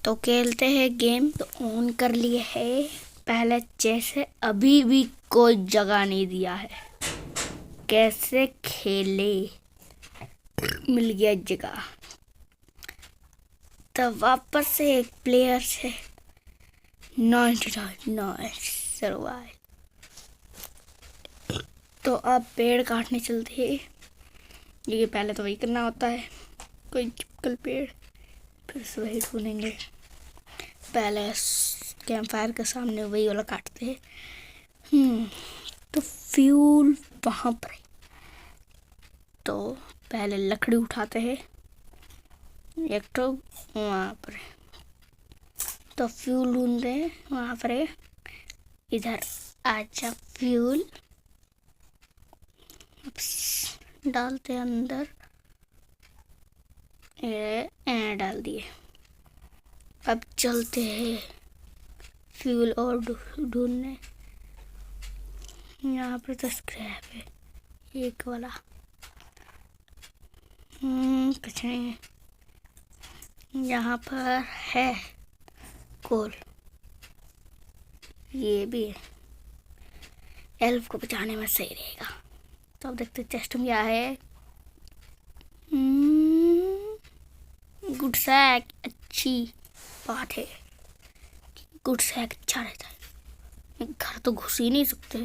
तो खेलते हैं गेम। तो ऑन कर लिए है। पहले जैसे अभी भी कोई जगह नहीं दिया है, कैसे खेले। मिल गया जगह। तो वापस से एक प्लेयर से 99 सर्वाइव। तो अब पेड़ काटने चलते हैं। ये पहले तो वही करना होता है, कोई चिपकल पेड़, फिर से वही ढूंढेंगे। पहले कैंप फायर के सामने वही वाला काटते हैं। तो फ्यूल वहाँ पर है। तो पहले लकड़ी उठाते हैं, एक तो वहाँ पर है। तो फ्यूल ढूंढते हैं, वहाँ पर है। इधर आजा फ्यूल डालते अंदर, ये डाल दिए। अब चलते हैं फ्यूल और ढूंढने। यहाँ पर तो स्क्रैप है एक वाला। कुछ नहीं है। यहाँ पर है कोल, ये भी है। एल्फ को बचाने में सही रहेगा। तो अब देखते चेस्ट में क्या है। गुड सैक, अच्छी बात है। गुड सैक अच्छा रहता है। घर तो घुस ही नहीं सकते,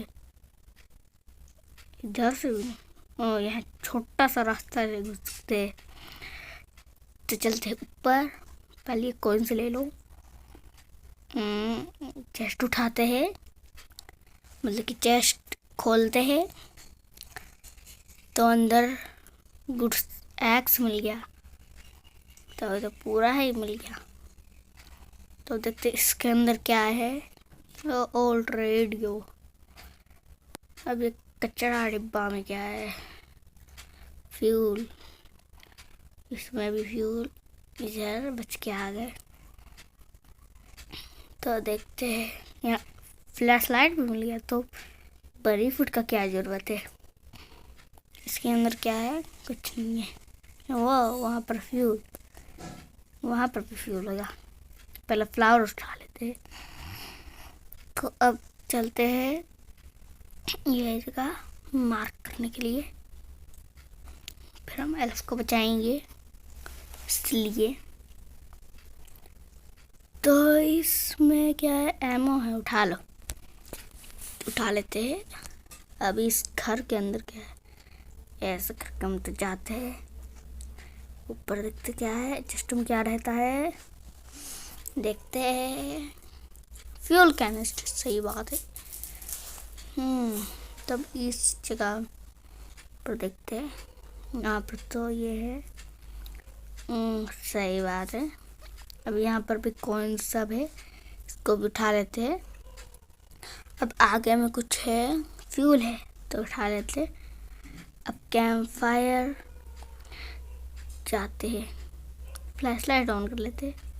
इधर से भी नहीं। यहाँ छोटा सा रास्ता से घुस सकते हैं। तो चलते ऊपर। पहले कौन से ले लो। चेस्ट उठाते हैं, मतलब कि चेस्ट खोलते हैं। तो अंदर गुड एक्स मिल गया। तो पूरा ही मिल गया। तो देखते इसके अंदर क्या है। Old radio. अब एक कचरा डिब्बा में क्या है। फ्यूल, इसमें भी फ्यूल। इधर बच के आ गए। तो देखते हैं, यहाँ फ्लैश लाइट भी मिल गया। तो बड़ी फुट का क्या ज़रूरत है। इसके अंदर क्या है, कुछ नहीं है। वो वहाँ पर फ्यूल, वहाँ पर भी फ्यूल होगा। पहले फ्लावर उठा लेते हैं। तो अब चलते हैं ये जगह मार्क करने के लिए। फिर हम एल्फ को बचाएंगे इसलिए। तो इसमें क्या है, एमो है, उठा लो। उठा लेते हैं। अभी इस घर के अंदर क्या है, ऐसे करके हम तो जाते हैं ऊपर। देखते क्या है, चेस्ट में क्या रहता है, देखते हैं। फ्यूल कैनिस्टर, सही बात है। तब इस जगह पर देखते हैं। यहाँ पर तो ये है। सही बात है। अब यहाँ पर भी कौन सब है, इसको भी उठा लेते हैं। अब आगे में कुछ है, फ्यूल है, तो उठा लेते हैं। अब कैंप फायर जाते हैं, फ्लैश लाइट ऑन कर लेते हैं।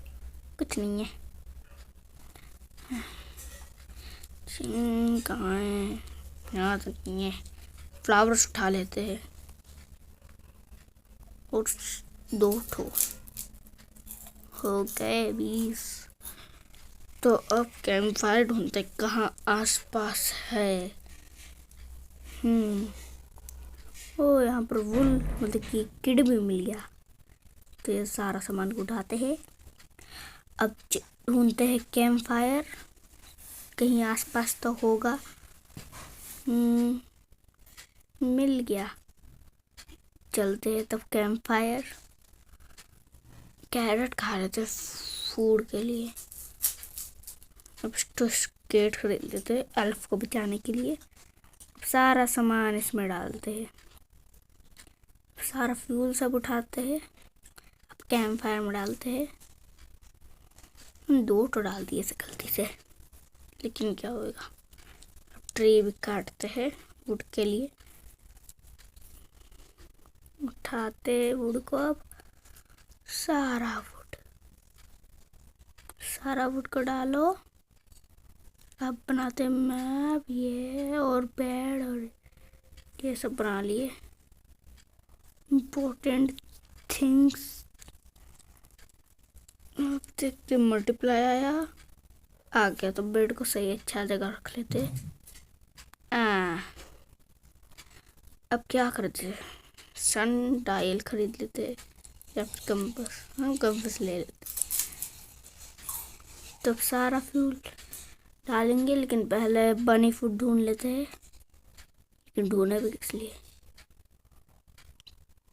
कुछ नहीं है। कहाँ है, यहाँ तक नहीं है। फ्लावर्स उठा लेते हैं और 2 ठो हो गए 20। तो अब कैंप फायर ढूंढते कहाँ आसपास है। ओ यहाँ पर वुल, मतलब कि किड भी मिल गया। तो ये सारा सामान उठाते हैं। अब ढूंढते हैं कैंप फायर, कहीं आसपास तो होगा। मिल गया। चलते हैं तब कैंप फायर। कैरेट खा लेते फूड के लिए। अब स्केट खरीद लेते एल्फ को बचाने के लिए। सारा सामान इसमें डालते हैं, सारा फ्यूल सब उठाते हैं। अब कैंप फायर में डालते हैं। 2 तो डाल दिए से गलती से, लेकिन क्या होगा। अब ट्री भी काटते हैं वुड के लिए। उठाते वुड को। अब सारा वुड को डालो। अब बनाते मैप, ये और बेड और ये सब बना लिए। इम्पोर्टेंट थिंग्स देखते मल्टीप्लाई आया आ गया, तो बेड को सही अच्छा जगह रख लेते। अब क्या करते, सन डायल खरीद लेते या फिर कंपास। हम कंपास ले लेते। तब सारा फ्यूल डालेंगे, लेकिन पहले बनी फूड ढूंढ लेते हैं। लेकिन ढूंढे भी किस लिए,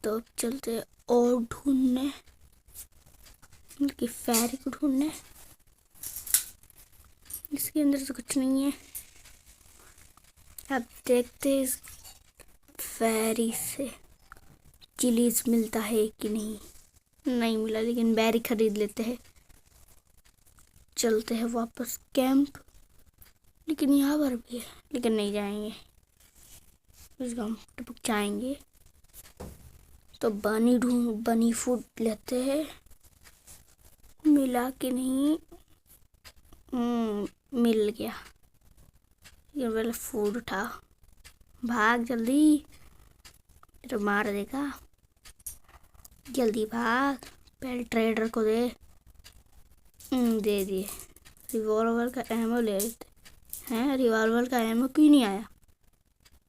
तो अब चलते हैं और ढूंढने, कि फेरी को ढूंढने। इसके अंदर तो कुछ नहीं है। अब देखते हैं इस फेरी से चिलीज मिलता है कि नहीं। नहीं मिला, लेकिन बैरी खरीद लेते हैं। चलते हैं वापस कैंप। लेकिन यहाँ पर भी है, लेकिन नहीं जाएंगे, इसको हम टपक जाएंगे। तो बनी फूड लेते हैं। मिला कि नहीं, मिल गया। ये वाला फूड उठा, भाग जल्दी, तो मार देगा। जल्दी भाग, पहले ट्रेडर को दे। दे दिए। रिवॉल्वर का एमो ले लेते हैं। रिवॉल्वर का एमो क्यों नहीं आया?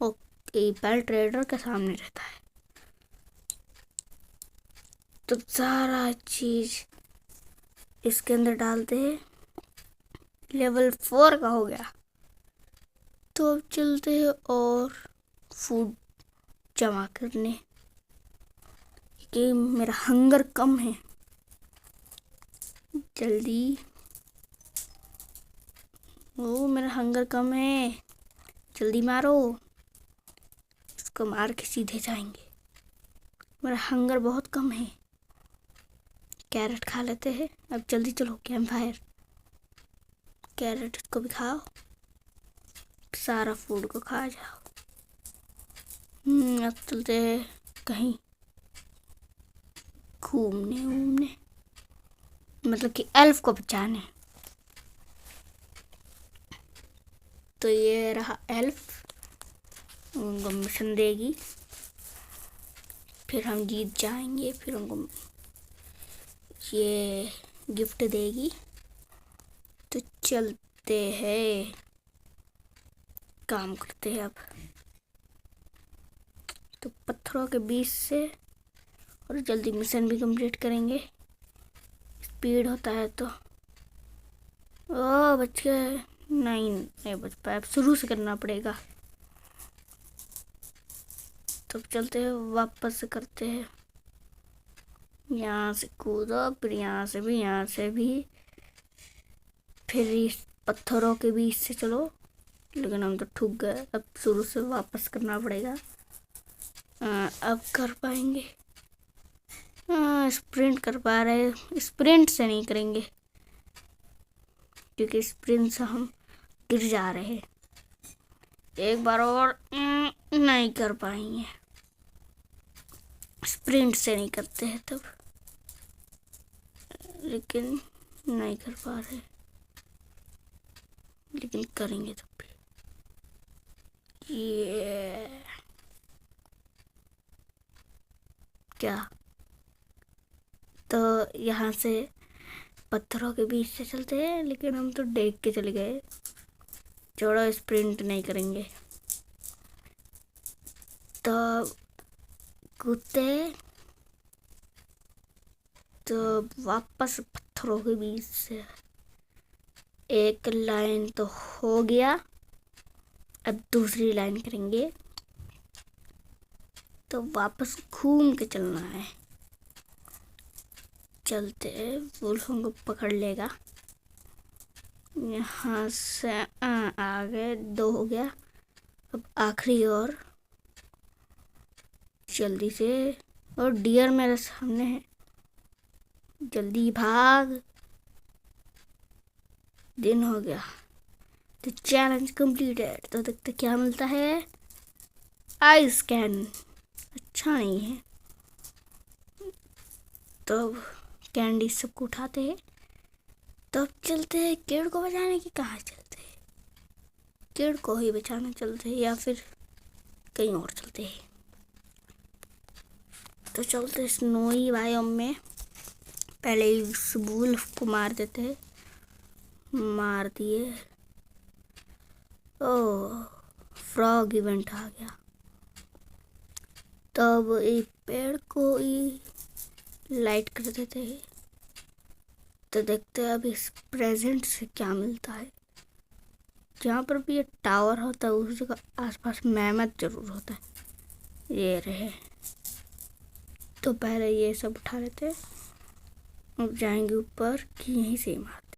वो पहले ट्रेडर के सामने रहता है। तो सारा चीज इसके अंदर डालते हैं। लेवल 4 का हो गया। तो अब चलते हैं और फूड जमा करने, कि मेरा हंगर कम है। जल्दी, ओ मेरा हंगर कम है, जल्दी मारो। इसको मार के सीधे जाएंगे। मेरा हंगर बहुत कम है। कैरेट खा लेते हैं। अब जल्दी चलो कैंप फायर। कैरेट को भी खाओ, सारा फूड को खा जाओ। अब चलते हैं कहीं घूमने, मतलब कि एल्फ को बचाने। तो ये रहा एल्फ, उनको मिशन देगी, फिर हम जीत जाएंगे। फिर उनको ये गिफ्ट देगी। तो चलते हैं, काम करते हैं अब। तो पत्थरों के बीच से, और जल्दी मिशन भी कंप्लीट करेंगे। स्पीड होता है तो। ओ बच गए, नहीं बच पाया। अब शुरू से करना पड़ेगा। तो चलते हैं, वापस से करते हैं। यहाँ से कूदो, फिर यहाँ से भी, फिर इस पत्थरों के बीच से चलो। लेकिन हम तो ठुक गए। अब शुरू से वापस करना पड़ेगा। अब कर पाएंगे। स्प्रिंट कर पा रहे, स्प्रिंट से नहीं करेंगे, क्योंकि स्प्रिंट से हम गिर जा रहे हैं। एक बार और नहीं कर पाएंगे। स्प्रिंट से नहीं करते हैं तब, लेकिन नहीं कर पा रहे, लेकिन करेंगे तब भी। ये क्या, तो यहाँ से पत्थरों के बीच से चलते हैं, लेकिन हम तो देख के चले गए। छोड़ो, स्प्रिंट नहीं करेंगे। तो कूदते, तो वापस पत्थरों के बीच से एक लाइन तो हो गया। अब दूसरी लाइन करेंगे। तो वापस घूम के चलना है। चलते, वुल्फ हमको पकड़ लेगा। यहाँ से आगे 2 हो गया। अब आखिरी और जल्दी से, और डियर मेरे सामने है, जल्दी भाग। दिन हो गया। तो चैलेंज कंप्लीटेड। तो देखते क्या मिलता है। आई स्कैन अच्छा नहीं है। तो कैंडी सबको उठाते हैं। तब चलते हैं किड को बचाने की। कहाँ चलते हैं? किड को ही बचाने चलते हैं, या फिर कहीं और चलते हैं। तो चलते स्नोई बायोम में। पहले इस वुल्फ को मार देते, मार दिए। ओह, फ्रॉग इवेंट आ गया। तब एक पेड़ को ही लाइट कर देते हैं। तो देखते हैं अब इस प्रेजेंट से क्या मिलता है। जहाँ पर भी ये टावर होता है उस जगह आसपास मेहमत जरूर होता है। ये रहे। तो पहले ये सब उठा लेते हैं। अब जाएंगे ऊपर कि यहीं से मार